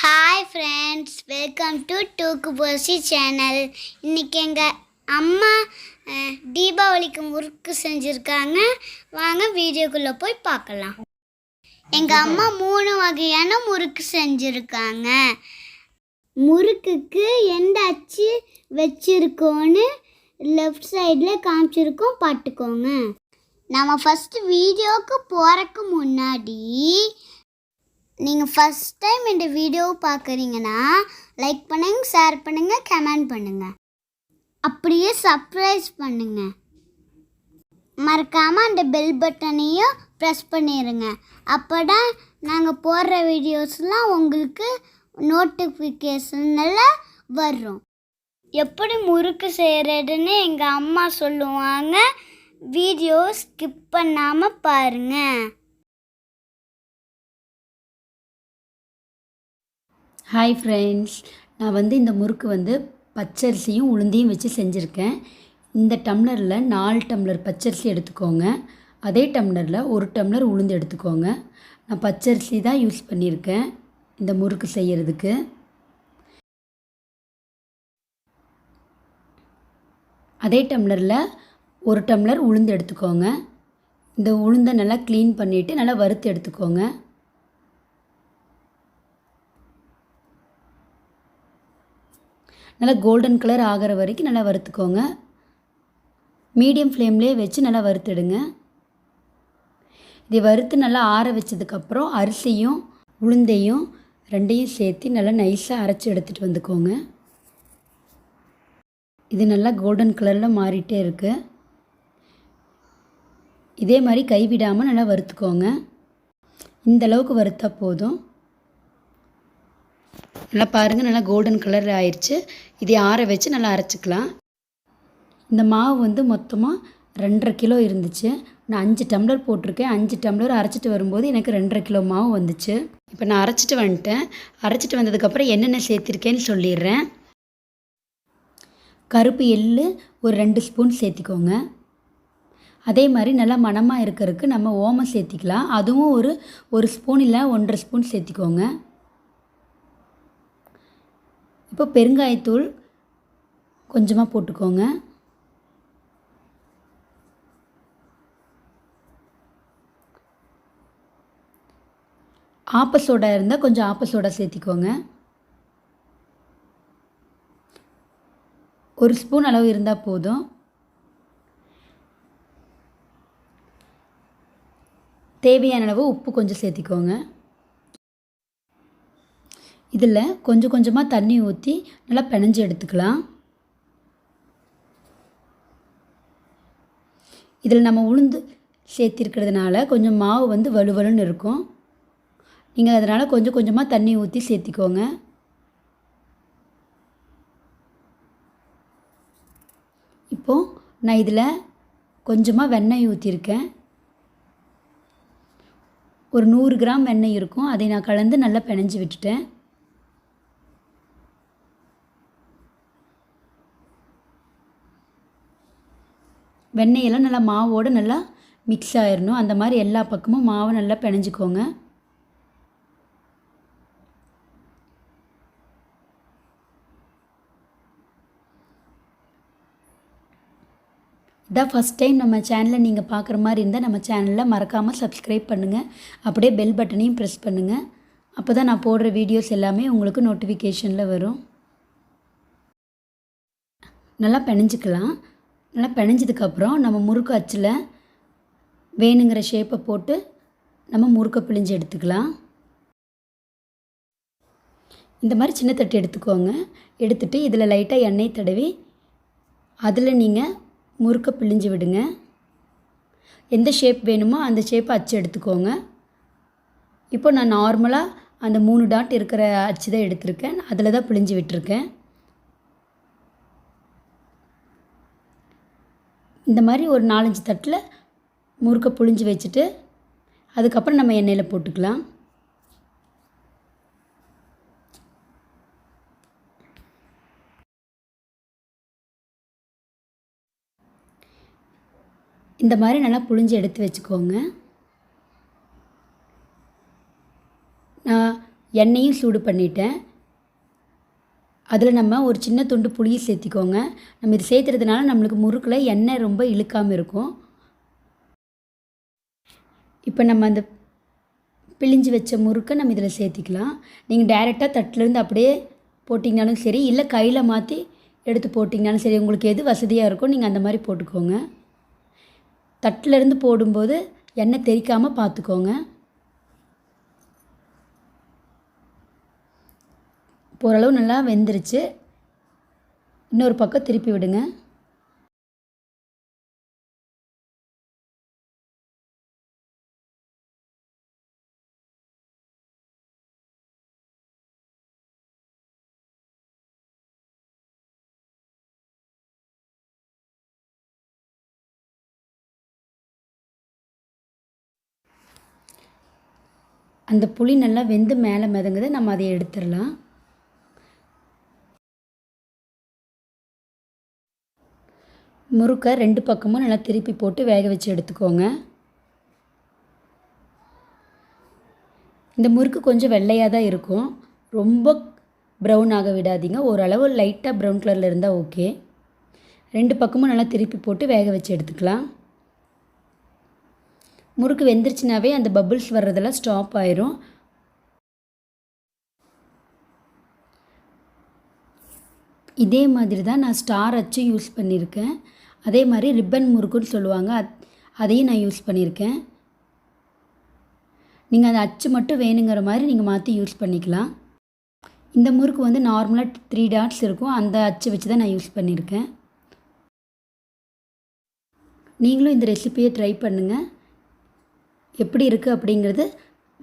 Hi friends, welcome to ThookuBosi channel. இன்னைக்கு எங்க அம்மா தீபாவளிக்கு முறுக்கு செஞ்சிருக்காங்க. வாங்க வீடியோக்குள்ள போய் பார்க்கலாம். எங்க அம்மா 3 வகையான முறுக்கு செஞ்சிருக்காங்க. முறுக்குக்கு எந்த அச்சு வச்சிருக்கோன்னு லெஃப்ட் சைடுல காமிச்சிருக்கோம், பார்த்துக்கோங்க. நம்ம ஃபர்ஸ்ட் வீடியோக்கு போறதுக்கு முன்னாடி நீங்கள் ஃபஸ்ட் டைம் இந்த வீடியோவை பார்க்குறீங்கன்னா லைக் பண்ணுங்கள், ஷேர் பண்ணுங்கள், கமெண்ட் பண்ணுங்கள், அப்படியே சப்ஸ்கிரைப் பண்ணுங்கள். மறக்காமல் அந்த பெல் பட்டனையும் ப்ரெஸ் பண்ணிடுங்க. அப்போ தான் நாங்கள் போடுற வீடியோஸ்லாம் உங்களுக்கு நோட்டிஃபிகேஷனில் வரும். எப்படி முறுக்கு செய்கிறதுன்னு எங்கள் அம்மா சொல்லுவாங்க. வீடியோ ஸ்கிப் பண்ணாமல் பாருங்கள். ஹாய் ஃப்ரெண்ட்ஸ், நான் இந்த முறுக்கு பச்சரிசியும் உளுந்தையும் வச்சு செஞ்சுருக்கேன். இந்த டம்ளரில் 4 டம்ளர் பச்சரிசி எடுத்துக்கோங்க. அதே டம்ளரில் 1 டம்ளர் உளுந்து எடுத்துக்கோங்க. நான் பச்சரிசி தான் யூஸ் பண்ணியிருக்கேன் இந்த முறுக்கு செய்கிறதுக்கு. அதே டம்ளரில் 1 டம்ளர் உளுந்து எடுத்துக்கோங்க. இந்த உளுந்தை நல்லா க்ளீன் பண்ணிவிட்டு நல்லா வறுத்து எடுத்துக்கோங்க. நல்லா கோல்டன் கலர் ஆகிற வரைக்கும் நல்லா வறுத்துக்கோங்க. மீடியம் ஃப்ளேம்லேயே வச்சு நல்லா வறுத்துடுங்க. இதை வறுத்து நல்லா ஆற வச்சதுக்கப்புறம் அரிசியும் உளுந்தையும் ரெண்டையும் சேர்த்து நல்லா நைஸாக அரைச்சி எடுத்துகிட்டு வந்துக்கோங்க. இது நல்லா கோல்டன் கலரில் மாறிட்டே இருக்குது. இதே மாதிரி கைவிடாமல் நல்லா வறுத்துக்கோங்க. இந்தளவுக்கு வறுத்தா போதும். நல்லா பாருங்கள், நல்லா கோல்டன் கலரில் ஆயிடுச்சு. இதை ஆற வச்சு நல்லா அரைச்சிக்கலாம். இந்த மாவு மொத்தமாக 2.5 கிலோ இருந்துச்சு. நான் 5 டம்ளர் போட்டிருக்கேன். 5 டம்ளர் அரைச்சிட்டு வரும்போது எனக்கு 2.5 கிலோ மாவு வந்துச்சு. இப்போ நான் அரைச்சிட்டு வந்துட்டேன். அரைச்சிட்டு வந்ததுக்கப்புறம் என்னென்ன சேர்த்திருக்கேன்னு சொல்லிடுறேன். கருப்பு எள்ளு ஒரு 2 ஸ்பூன் சேர்த்திக்கோங்க. அதே மாதிரி நல்லா மணமாக இருக்கிறதுக்கு நம்ம ஓமம் சேர்த்திக்கலாம். அதுவும் ஒரு ஸ்பூன் இல்லை 1.5 ஸ்பூன் சேர்த்திக்கோங்க. இப்போ பெருங்காயத்தூள் கொஞ்சமாக போட்டுக்கோங்க. ஆப்ப சோடா இருந்தால் கொஞ்சம் ஆப்ப சோடா சேர்த்திக்கோங்க. 1 ஸ்பூன் அளவு இருந்தால் போதும். தேவையான அளவு உப்பு கொஞ்சம் சேர்த்திக்கோங்க. இதில் கொஞ்சம் கொஞ்சமாக தண்ணி ஊற்றி நல்லா பிணைஞ்சு எடுத்துக்கலாம். இதில் நம்ம உளுந்து சேர்த்திருக்கிறதுனால கொஞ்சம் மாவு வலுவலுன்னு இருக்கும். நீங்கள் அதனால் கொஞ்சம் கொஞ்சமாக தண்ணி ஊற்றி சேர்த்திக்கோங்க. இப்போது நான் இதில் கொஞ்சமாக வெண்ணெய் ஊற்றிருக்கேன். ஒரு 100 கிராம் வெண்ணெய் இருக்கும். அதை நான் கலந்து நல்லா பிணைஞ்சு விட்டுட்டேன். வெண்ணெயெல்லாம் நல்லா மாவோடு நல்லா மிக்ஸ் ஆயிடணும். அந்த மாதிரி எல்லா பக்கமும் மாவை நல்லா பிணைஞ்சிக்கோங்க. இதான் ஃபஸ்ட் டைம் நம்ம சேனலை நீங்கள் பார்க்குற மாதிரி இருந்தால் நம்ம சேனலில் மறக்காமல் சப்ஸ்கிரைப் பண்ணுங்கள். அப்படியே பெல் பட்டனையும் ப்ரெஸ் பண்ணுங்கள். அப்போ தான் நான் போடுற வீடியோஸ் எல்லாமே உங்களுக்கு நோட்டிஃபிகேஷனில் வரும். நல்லா பிணைஞ்சிக்கலாம். நல்லா பிணைஞ்சதுக்கப்புறம் நம்ம முறுக்கு அச்சில் வேணுங்கிற ஷேப்பை போட்டு நம்ம முறுக்கை பிழிஞ்சு எடுத்துக்கலாம். இந்த மாதிரி சின்ன தட்டு எடுத்துக்கோங்க. எடுத்துகிட்டு இதில் லைட்டாக எண்ணெய் தடவி அதில் நீங்கள் முறுக்கை பிழிஞ்சு விடுங்க. எந்த ஷேப் வேணுமோ அந்த ஷேப்பை அச்சு எடுத்துக்கோங்க. இப்போ நான் நார்மலாக அந்த 3 டாட் இருக்கிற அச்சு தான் எடுத்திருக்கேன். அதில் தான் பிழிஞ்சு விட்டுருக்கேன். இந்த மாதிரி ஒரு 4-5 தட்டில் முறுக்கை புழிஞ்சு வச்சுட்டு அதுக்கப்புறம் நம்ம எண்ணெயில் போட்டுக்கலாம். இந்த மாதிரி நல்லா புழிஞ்சு எடுத்து வச்சுக்கோங்க. நான் எண்ணெயும் சூடு பண்ணிட்டேன். அதில் நம்ம ஒரு சின்ன துண்டு புளியை சேர்த்திக்கோங்க. நம்ம இது சேர்த்துறதுனால நம்மளுக்கு முறுக்கில் எண்ணெய் ரொம்ப இழுக்காமல் இருக்கும். இப்போ நம்ம அந்த பிழிஞ்சு வச்ச முறுக்கை நம்ம இதில் சேர்த்திக்கலாம். நீங்கள் டைரெக்டாக தட்டிலேருந்து அப்படியே போட்டிங்கனாலும் சரி, இல்லை கையில் மாற்றி எடுத்து போட்டிங்கனாலும் சரி, உங்களுக்கு எது வசதியாக இருக்கோ நீங்கள் அந்த மாதிரி போட்டுக்கோங்க. தட்டிலேருந்து போடும்போது எண்ணெய் தெறிக்காமல் பார்த்துக்கோங்க. ஓரளவு நல்லா வெந்துருச்சு. இன்னொரு பக்கம் திருப்பி விடுங்க. அந்த புளி நல்லா வெந்து மேலே மிதங்குது. நம்ம அதை எடுத்துடலாம். முறுக்கை 2 பக்கமும் நல்லா திருப்பி போட்டு வேக வச்சு எடுத்துக்கோங்க. இந்த முறுக்கு கொஞ்சம் வெள்ளையாக தான் இருக்கும். ரொம்ப ப்ரௌன் ஆக விடாதீங்க. ஓரளவு லைட்டாக ப்ரௌன் கலரில் இருந்தால் ஓகே. 2 பக்கமும் நல்லா திருப்பி போட்டு வேக வச்சு எடுத்துக்கலாம். முறுக்கு வெந்துருச்சுனாவே அந்த பபிள்ஸ் வர்றதெல்லாம் ஸ்டாப் ஆயிரும். இதே மாதிரி தான் நான் ஸ்டார் அச்சு யூஸ் பண்ணியிருக்கேன். அதே மாதிரி ரிப்பன் முறுக்குன்னு சொல்லுவாங்க, அதையும் நான் யூஸ் பண்ணியிருக்கேன். நீங்கள் அந்த அச்சு மட்டும் வேணுங்கிற மாதிரி நீங்கள் மாற்றி யூஸ் பண்ணிக்கலாம். இந்த முறுக்கு வந்து நார்மலாக 3 டாட்ஸ் இருக்கும். அந்த அச்சு வச்சு தான் நான் யூஸ் பண்ணியிருக்கேன். நீங்களும் இந்த ரெசிபியை ட்ரை பண்ணுங்கள். எப்படி இருக்குது அப்படிங்கிறது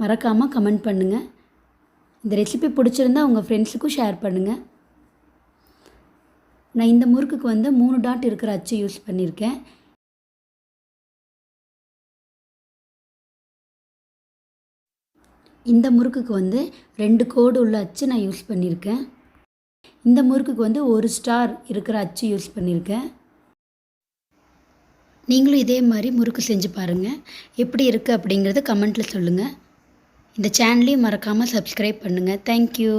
மறக்காமல் கமெண்ட் பண்ணுங்கள். இந்த ரெசிபி பிடிச்சிருந்தா உங்கள் ஃப்ரெண்ட்ஸுக்கும் ஷேர் பண்ணுங்கள். நான் இந்த முறுக்குக்கு வந்து 3 டாட் இருக்கிற அச்சு யூஸ் பண்ணியிருக்கேன். இந்த முறுக்குக்கு வந்து 2 கோடு உள்ள அச்சு நான் யூஸ் பண்ணியிருக்கேன். இந்த முறுக்குக்கு வந்து 1 ஸ்டார் இருக்கிற அச்சு யூஸ் பண்ணியிருக்கேன். நீங்களும் இதே மாதிரி முறுக்கு செஞ்சு பாருங்கள். எப்படி இருக்குது அப்படிங்கிறத கமெண்ட்டில் சொல்லுங்கள். இந்த சேனலையும் மறக்காமல் சப்ஸ்கிரைப் பண்ணுங்கள். தேங்க்யூ.